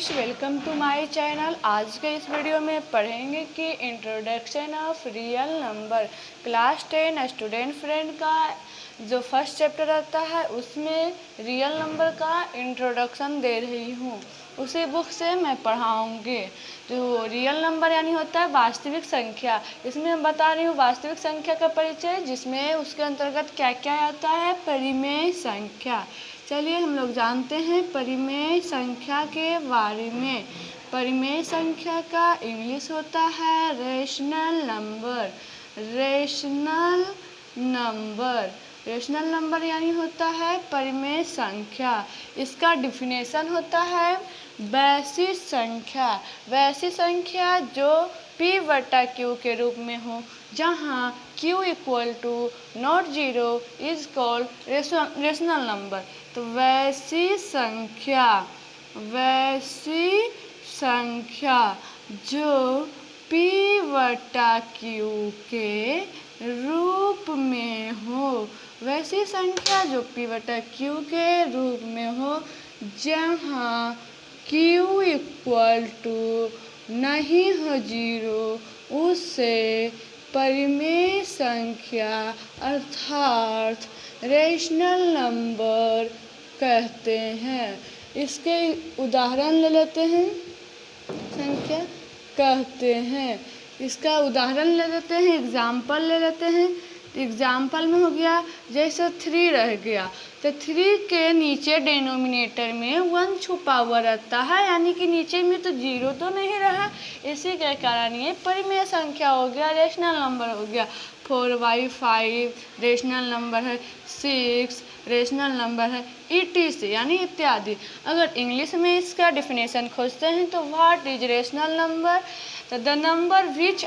Friends, welcome to my channel. आज के इस वीडियो में पढ़ेंगे कि introduction of real number class 10 student friend का जो फर्स्ट चैप्टर रहता है उसमें रियल नंबर का इंट्रोडक्शन दे रही हूँ। उसी बुक से मैं पढ़ाऊँगी। जो रियल नंबर यानी होता है वास्तविक संख्या, इसमें मैं बता रही हूँ वास्तविक संख्या का परिचय, जिसमें उसके अंतर्गत क्या क्या आता है। परिमेय संख्या, चलिए हम लोग जानते हैं परिमेय संख्या के बारे में। परिमेय संख्या का इंग्लिश होता है rational number. Rational number, rational number यानी होता है परिमेय संख्या। इसका डिफिनेशन होता है वैश्विक संख्या। वैश्विक संख्या जो P/Q के रूप में हो, जहाँ Q equal to not zero is called rational number. तो वैश्विक संख्या, वैश्विक संख्या जो P/Q के रूप में हो, वैसी संख्या जो P/Q के रूप में हो, जहाँ Q इक्वल टू नहीं हो जीरो, उससे परिमेय संख्या अर्थात रेशनल नंबर कहते हैं। इसके उदाहरण ले लेते हैं। संख्या कहते हैं, इसका उदाहरण ले लेते हैं, एग्जाम्पल ले लेते हैं। एग्जाम्पल में हो गया जैसे 3 रह गया, तो 3 के नीचे डिनोमिनेटर में 1 छुपा हुआ रहता है, यानी कि नीचे में तो 0 तो नहीं रहा। इसी के कारण ये परिमेय संख्या हो गया, रेशनल नंबर हो गया। 4/5 रेशनल नंबर है, 6 रेशनल नंबर है, ETC यानी इत्यादि। अगर इंग्लिश में इसका डिफिनेशन खोजते हैं तो what is rational number? The number which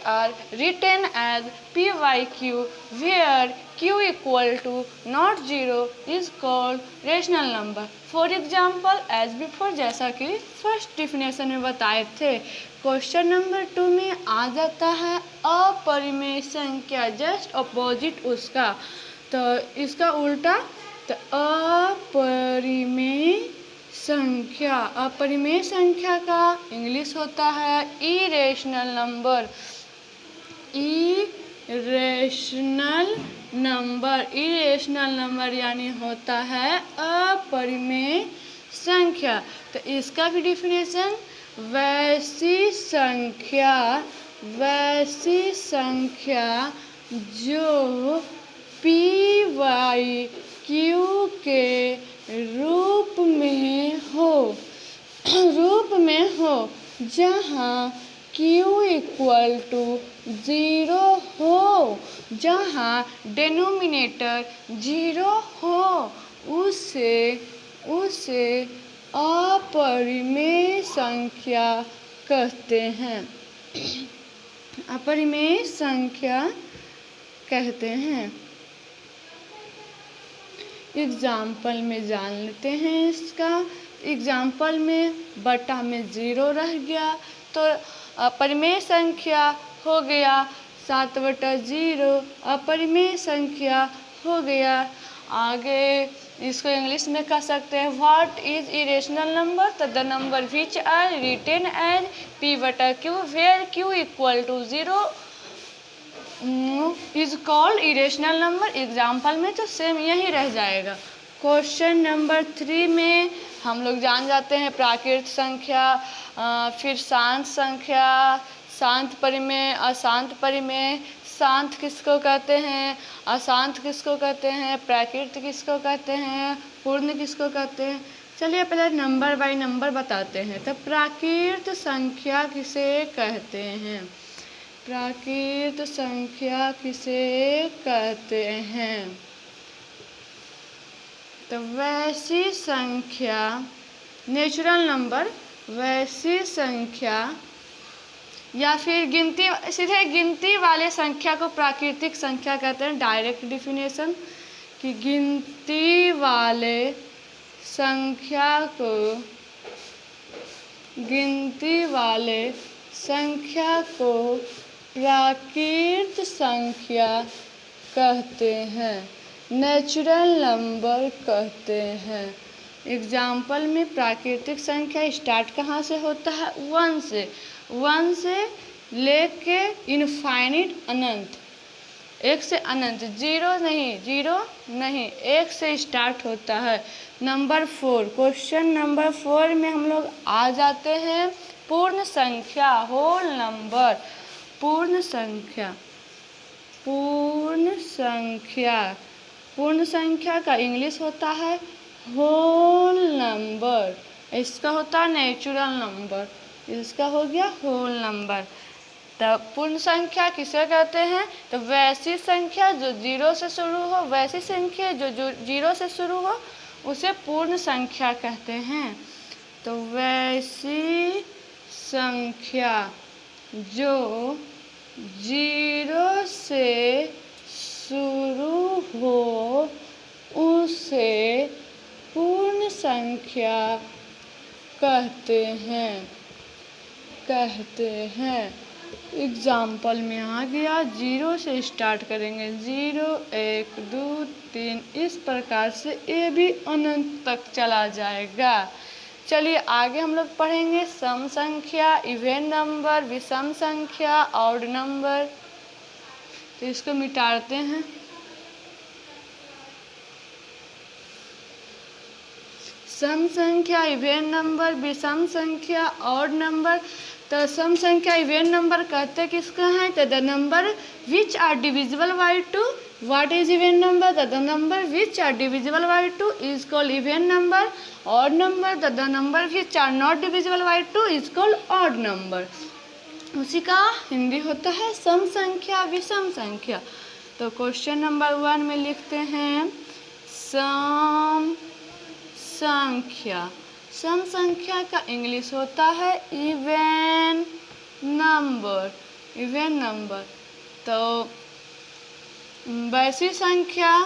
are written as P/Q where Q equal to not zero is called rational number. For example, as before, जैसा कि फर्स्ट डिफिनेशन में बताए थे। क्वेश्चन नंबर 2 में आ जाता है अपरिमेय संख्या, जस्ट अपोजिट उसका, तो इसका उल्टा, तो अपरिमेय संख्या। अपरिमेय संख्या का इंग्लिश होता है irrational number. Irrational number, irrational number यानी होता है अपरिमेय संख्या। तो इसका भी डिफिनेशन वैसी संख्या, वैसी संख्या जो P/Q के रूप में हो, जहाँ Q इक्वल टू 0 हो, जहाँ डिनोमिनेटर 0 हो, उसे अपरिमेय संख्या कहते हैं। अपरिमेय संख्या कहते हैं। एग्जाम्पल में जान लेते हैं इसका। एग्जाम्पल में बटा में 0 रह गया, तो अपरिमेय संख्या हो गया 7/0, अपरिमेय संख्या हो गया। आगे इसको इंग्लिश में कह सकते हैं व्हाट इज इरेशनल नंबर? तो the number which are written as P/Q where Q equal to 0 is called irrational number. Example में तो सेम यही रह जाएगा। क्वेश्चन नंबर 3 में हम लोग जान जाते हैं प्राकृत संख्या, फिर शांत संख्या, शांत परिमेय, अशांत परिमेय। शांत किसको कहते हैं, अशांत किसको कहते हैं, प्राकृत किसको कहते हैं, पूर्ण किसको कहते हैं। चलिए पहले नंबर बाय नंबर बताते हैं। तो प्राकृत संख्या किसे कहते हैं? प्राकृत संख्या किसे कहते हैं? तो वैसी संख्या, नेचुरल नंबर, वैसी संख्या या फिर गिनती, सीधे गिनती वाले संख्या को प्राकृतिक संख्या कहते हैं। डायरेक्ट डिफिनेशन कि गिनती वाले संख्या को, गिनती वाले संख्या को प्राकृत संख्या कहते हैं, नेचुरल नंबर कहते हैं। एग्जाम्पल में प्राकृतिक संख्या स्टार्ट कहाँ से होता है? 1 से। 1 से लेके इनफाइनिट अनंत, 1 से अनंत, 0 नहीं, 1 से स्टार्ट होता है। नंबर 4, क्वेश्चन नंबर 4 में हम लोग आ जाते हैं पूर्ण संख्या, होल नंबर। पूर्ण संख्या, पूर्ण संख्या का इंग्लिश होता है होल नंबर। इसका होता है नेचुरल नंबर, इसका हो गया होल नंबर। तो पूर्ण संख्या किसे कहते हैं? तो वैसी संख्या जो 0 से शुरू हो, वैसी संख्या जो 0 से शुरू हो उसे पूर्ण संख्या कहते हैं। तो वैसी संख्या जो 0 से शुरू हो उसे पूर्ण संख्या कहते हैं। एग्जाम्पल में आ गया, 0 से स्टार्ट करेंगे, 0 1 2 3, इस प्रकार से ये भी अनंत तक चला जाएगा। चलिए आगे हम लोग पढ़ेंगे सम संख्या, इवन नंबर, विषम संख्या, ऑड नंबर। तो इसको मिटाते हैं। सम संख्या, इवन नंबर, विषम संख्या, ऑड नंबर। तो सम संख्या इवन नंबर कहते किसका है? तो the number which are divisible by 2। What is even number? The number which are divisible by 2 is called even number. Odd number, the number which are not divisible by 2 is called odd number. उसी का हिंदी होता है सम संख्या, विषम संख्या। तो question number 1 में लिखते हैं सम संख्या। सम संख्या का इंग्लिश होता है इवन नंबर, इवन नंबर। तो वैसी संख्या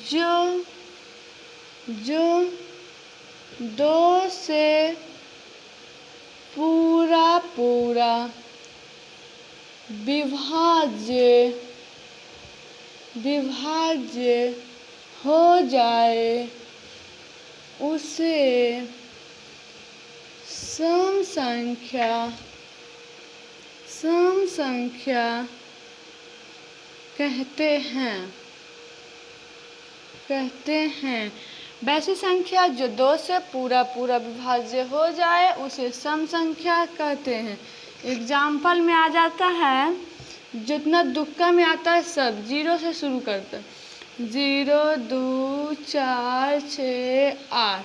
जो 2 से पूरा विभाज्य हो जाए उसे सम संख्या कहते हैं। वैसी संख्या जो 2 से पूरा विभाज्य हो जाए उसे सम संख्या कहते हैं। एग्जाम्पल में आ जाता है, जितना तुक्का में आता है सब 0 से शुरू करते हैं, 0 2 4 6 8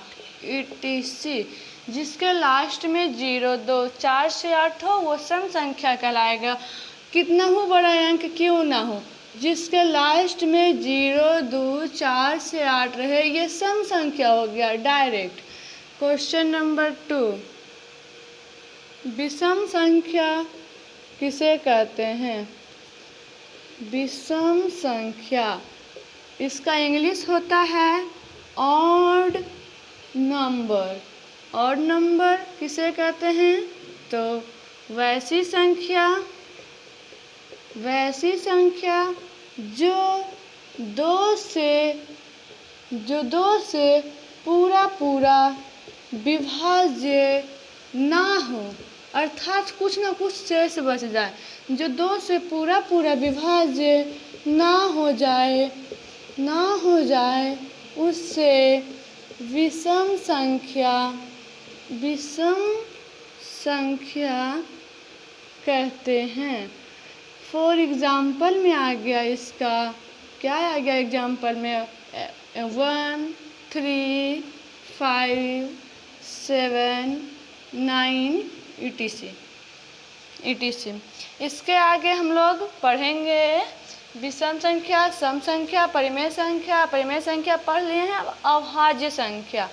etc। जिसके लास्ट में 0 2 4 से 8 हो वो सम संख्या कहलाएगा। कितना हो बड़ा अंक क्यों ना हो, जिसके लास्ट में 0 2 4 से 8 रहे ये सम संख्या हो गया डायरेक्ट। क्वेश्चन नंबर 2, विषम संख्या किसे कहते हैं? विषम संख्या, इसका इंग्लिश होता है ऑड नंबर। ऑड नंबर किसे कहते हैं? तो वैसी संख्या जो 2 से पूरा विभाज्य ना हो, अर्थात कुछ ना कुछ शेष बच जाए। जो 2 से पूरा विभाज्य ना हो जाए उससे विषम संख्या कहते हैं। फॉर एग्जाम्पल में आ गया, इसका क्या आ गया एग्जाम्पल में? 1 3 5 7 9 etc। इसके आगे हम लोग पढ़ेंगे विषम संख्या, सम संख्या, परिमेय संख्या। परिमेय संख्या पढ़ लिए हैं। अब अभाज्य संख्या,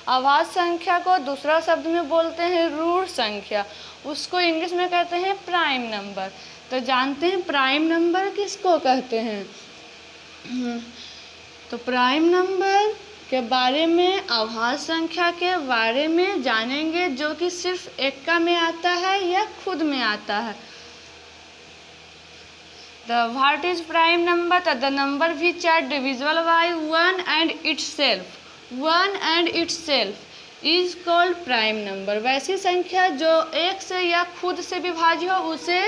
अभाज्य संख्या को दूसरा शब्द में बोलते हैं रूट संख्या, उसको इंग्लिश में कहते हैं प्राइम नंबर। तो जानते हैं प्राइम नंबर किसको कहते हैं? तो प्राइम नंबर के बारे में, अभाज्य संख्या के बारे में जानेंगे जो कि सिर्फ एक्का में आता है या खुद में आता है। The what is prime number? The number which are divisible by one and itself. One and itself is called prime number. वैसी संख्या जो एक से या खुद से विभाज्य हो उसे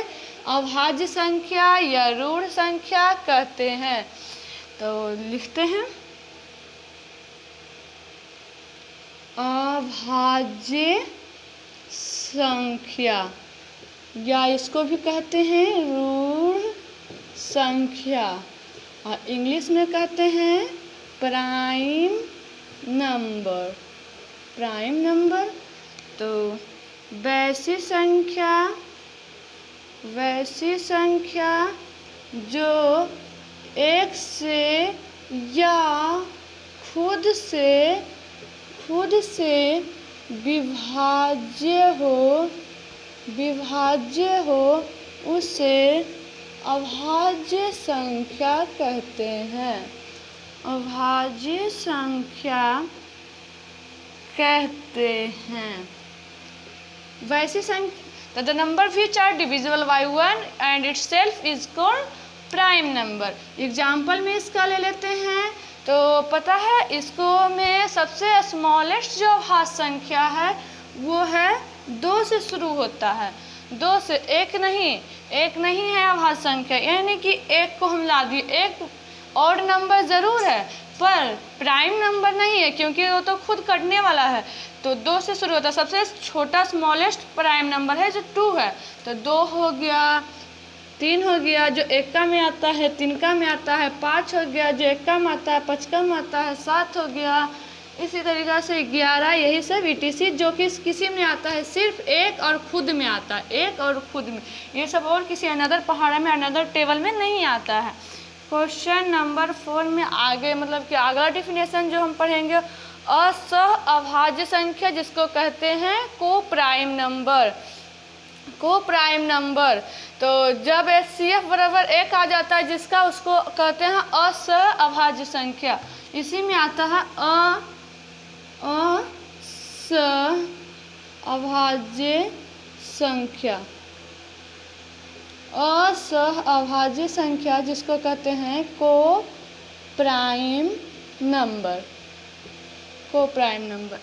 अभाज्य संख्या या ऋण संख्या कहते हैं। तो लिखते हैं अभाज्य संख्या, या इसको भी कहते हैं ऋण संख्या, और इंग्लिश में कहते हैं प्राइम नंबर। Prime number. तो वैसी संख्या जो एक से या खुद से विभाज्य हो उसे अभाज्य संख्या कहते हैं। अभाज्य संख्या कहते हैं। वैसी संख्या the number which are divisible by one and itself is called prime number. Example में इसका ले लेते हैं। तो पता है इसको में सबसे स्मॉलेस्ट जो अभाज्य संख्या है वो है 2 से शुरू होता है। 2 से एक नहीं है अभाज्य संख्या, यानी कि एक को हम ला दिए। एक ऑड नंबर ज़रूर है पर प्राइम नंबर नहीं है क्योंकि वो तो खुद कटने वाला है। तो 2 से शुरू होता है। सबसे छोटा स्मॉलेस्ट प्राइम नंबर है जो 2 है। तो 2 हो गया, 3 हो गया जो एक्का में आता है, 3 का में आता है, 5 हो गया जो एक्का में आता है, 5 का में आता है, 7 हो गया। इसी तरीक़ा से 11, यही सब ETC जो कि किसी में आता है सिर्फ एक और खुद में आता है, एक और खुद में। ये सब और किसी अनदर पहाड़ा में अनदर टेबल में नहीं आता है। क्वेश्चन नंबर 4 में आगे मतलब कि अगला डेफिनेशन जो हम पढ़ेंगे असह अभाज्य संख्या, जिसको कहते हैं को प्राइम नंबर। को प्राइम नंबर तो जब HCF बराबर 1 आ जाता है जिसका, उसको कहते हैं असह अभाज्य संख्या। इसी में आता है असह अभाज्य संख्या। असह अभाज्य संख्या जिसको कहते हैं को प्राइम नंबर। को प्राइम नंबर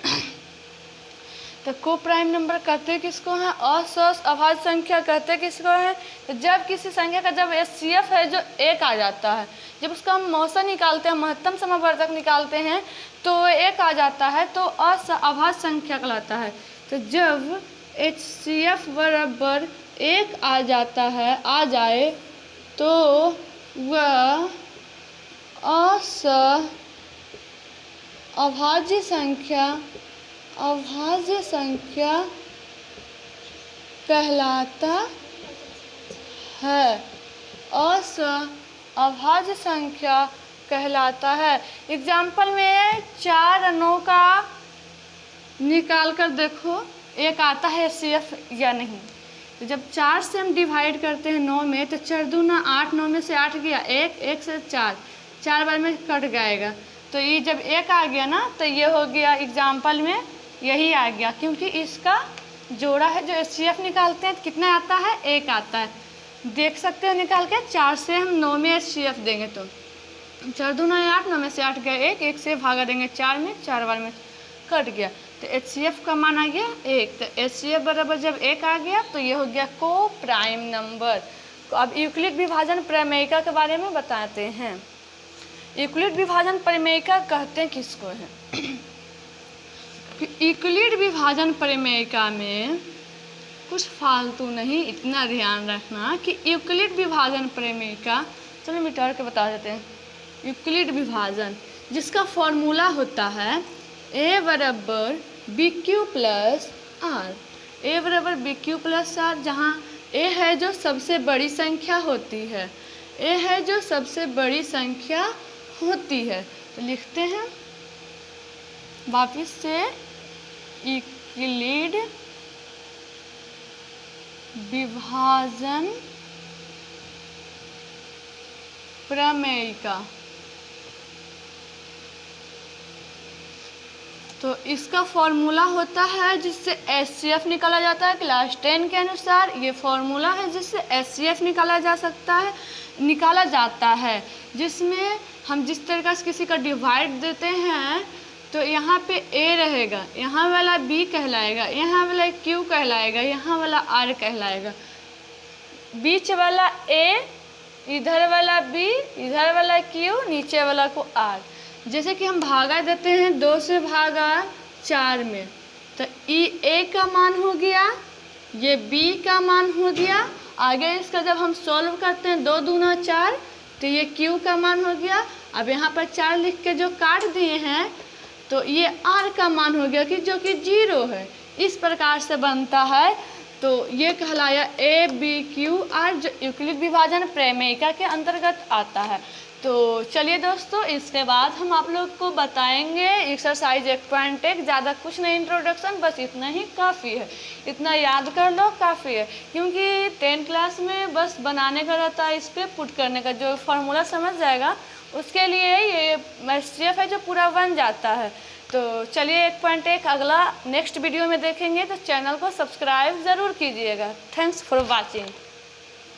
तो को प्राइम नंबर कहते किसको हैं? असह अभाज्य संख्या कहते किसको हैं? तो जब किसी संख्या का जब HCF है जो 1 आ जाता है, जब उसका हम मौसा निकालते हैं, महत्तम समवर्धक निकालते हैं तो 1 आ जाता है तो अभाज्य संख्या कहलाता है। तो जब HCF बराबर 1 आ जाता है, आ जाए तो वह असह अभाज्य संख्या कहलाता है। असह अभाज्य संख्या कहलाता है। एग्जाम्पल में 4 और 9 का निकाल कर देखो 1 आता है HCF या नहीं। तो जब 4 से हम डिवाइड करते हैं 9 में तो 4 दूना 8, 9 में से 8 गया 1, 1 से 4 बार में कट जाएगा। तो ये जब 1 आ गया ना तो ये हो गया, एग्जाम्पल में यही आ गया क्योंकि इसका जोड़ा है। जो HCF निकालते हैं कितना आता है? 1 आता है। देख सकते हो निकाल के 4 से हम 9 में HCF देंगे तो 4 दूना 8, 9 में से 8 गया 1, 1 से भागा देंगे 4 में, 4 बार में कट गया तो HCF का मान आ गया 1। तो HCF बराबर जब 1 आ गया तो ये हो गया को प्राइम नंबर। अब यूक्लिड विभाजन प्रमेयिका के बारे में बताते हैं। यूक्लिड विभाजन प्रमेयिका कहते हैं किसको है? यूक्लिड विभाजन प्रमेयिका में कुछ फालतू नहीं, इतना ध्यान रखना कि यूक्लिड विभाजन प्रमेयिका, चलो मिटा के बता देते हैं। यूक्लिड विभाजन जिसका फॉर्मूला होता है A बराबर BQ प्लस R। A बराबर BQ प्लस R, जहाँ A है जो सबसे बड़ी संख्या होती है। A है जो सबसे बड़ी संख्या होती है। तो लिखते हैं वापिस से यूक्लिड विभाजन प्रमेयिका। तो इसका फॉर्मूला होता है जिससे HCF निकाला जाता है। क्लास 10 के अनुसार ये फॉर्मूला है जिससे HCF निकाला जाता है, जिसमें हम जिस तरीक़े से किसी का डिवाइड देते हैं तो यहाँ पे A रहेगा, यहाँ वाला B कहलाएगा, यहाँ वाला Q कहलाएगा, यहाँ वाला R कहलाएगा, बीच वाला A, इधर वाला B, इधर वाला Q, नीचे वाला को R। जैसे कि हम भागा देते हैं 2 से भागा 4 में, तो ये A का मान हो गया, ये B का मान हो गया। आगे इसका जब हम सॉल्व करते हैं 2 दूना 4, तो ये Q का मान हो गया। अब यहाँ पर 4 लिख के जो काट दिए हैं तो ये R का मान हो गया कि जो कि 0 है। इस प्रकार से बनता है। तो ये कहलाया ABQR, जो यूक्लिड विभाजन प्रमेयिका के अंतर्गत आता है। तो चलिए दोस्तों, इसके बाद हम आप लोग को बताएंगे एक्सरसाइज 1.1। ज़्यादा कुछ नहीं, इंट्रोडक्शन, बस इतना ही काफ़ी है, इतना याद कर लो काफ़ी है, क्योंकि 10 क्लास में बस बनाने का रहता है, इस पर पुट करने का। जो फार्मूला समझ जाएगा उसके लिए ये HCF है जो पूरा बन जाता है। तो चलिए 1.1 अगला नेक्स्ट वीडियो में देखेंगे, तो चैनल को सब्सक्राइब ज़रूर कीजिएगा। Thanks for watching.